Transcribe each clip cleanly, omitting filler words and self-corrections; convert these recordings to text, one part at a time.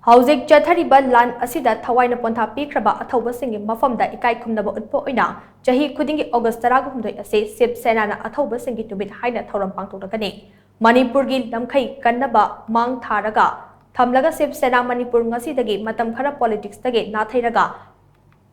Houjik chathariba laan asida thawaina pontha pikhraba Athouba singi mapham da ikai khumnaba utpa oina chahi khuding August 16 ase Shiv Sena na Athouba singi Numit haina thouram pangthoklagani. Manipur gi lamkhei Kannaba mang tharaga thamlaga Shiv Sena Manipur ngasi dagi Matam Khara politics Tagi Natheiraga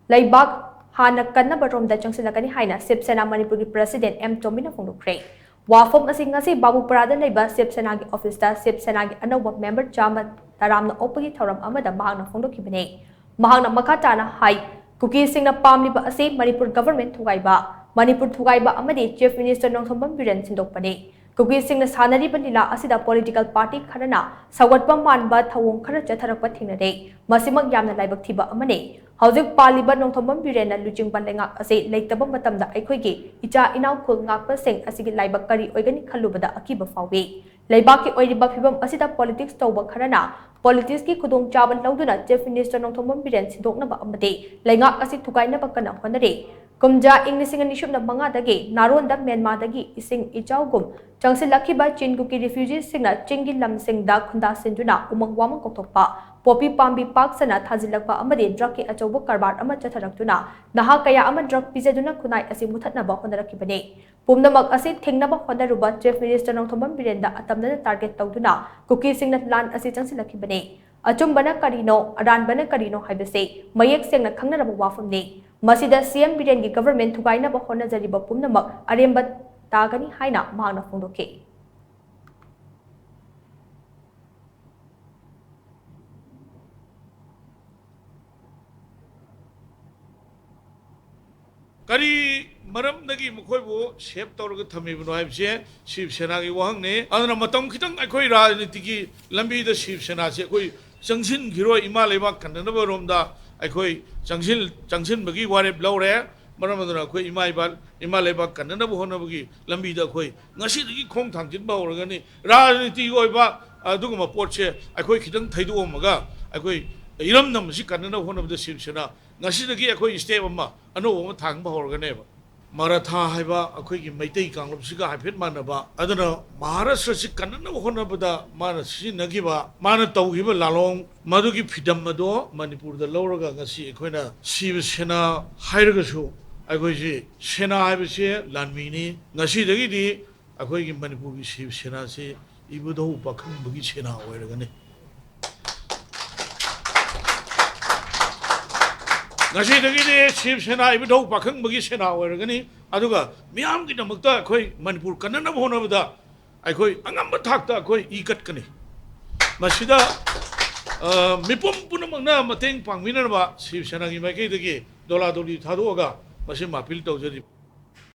Leibak Haanna Kannaba Romda Changsillagani haina Shiv Sena Manipur gi President M Tombi na phongdokre. Wafom ngasi Babuparada leiba Shiv Sena gi office da Shiv Sena gi anova member chama tharam na opagi thouram amada mahangna phongdokhibane. Mahangna makhatana hai cookie singna pamliba ase Manipur government thugaiba Manipur thugaiba amadi Chief Minister Nongthambam Biren sindokpane. Cookie singna sanariba lila asida political party kharana sawatpa manba thawong khara chatharakpa thingnare. Masimak yamna laibak thiba amane. Houjik paliba Nongthambam Biren na lujing bandengak ase leitaba matamda aikhoigi icha inau khul ngakpa sing asigi laibak kari oigani khalubada akiba fawi. Leibaki oiriba phibam asida politics tawba kharana politics ki khudong chaban lauduna Chief Minister Nongthambam Biren sindoknaba amade leingak asi thukainaba kana honare. Kumja Inglising and Nishum Manga dagi, Naronda Myanmar dagi, Ising Ichaugum, Changsillagani Chinguki refugees singer, Chingi Lam Sing Da Kunda Sinduna, Umang Wamang Kotopa, Poppy Pambi Park Sana, Tazilaka Amade, Draki Achobo Karbat Amachatarakuna, Nahakaya Ama Drug Pizaduna Kunai Asimutanaba Hondarakibane. Pumnamak Asi Tingnaba Hondaruba, Chief Minister Nongthambam Birenda, Atamna target Tauduna, Cookie Sing that land as Changsillagani. Achumbana Karino, Aranbana Karino Hibase, Mayak Sing a Kannaba Wafamne. Masida CM Biren gi government thugaina ba hona jariba pumnamak aremba tagani haina mahangna phongdoke. Kari maram dagi mukhoi bo shape tawraga thamibno haibse Shiv Sena gi wahang ne adana matam khitang akhoi rajniti gi lambi da Shiv Sena se akhoi Changsillagani giro ima Leibak Kannaba Romda akhoi Changsillagani bagi warep laure maram adana akhoi ima Leibak Kannaba honabagi lambi da akhoi ngasi dagi khong thangjin ba horagani rajniti oiba aduguma potche akhoi khitang thaidu omaga akhoi iram nam si Kannaba honabda Shiv Sena ngasi dagi akhoi step amma ano thang ba horagane ba Maratha haiba akhoi gi maitai kanglop siga haifet manaba adana Maharashtra si Kannaba honabada mana si nagiba mana tawgiba lalong madugi phidam mado Manipur da lawraga ngasi akhoi Shiv Sena hairaga su akhoi ji Sena haibase lanmi ni ngasi dagi di akhoi gi Manipur gi Shiv Sena se ibudo pakhang bagi Sena oiragane ngasi dagi di Shiv Sena ibudo pakhang bagi Sena oiragani aduga miyam gi damakta akhoi Manipur Kannaba honabada akhoi angamba thakta akhoi ikat kani masida mipum punamangna mateng pangminarba Shiv Sena gi maikei dagi dola doli thadoga masi mapil tawjari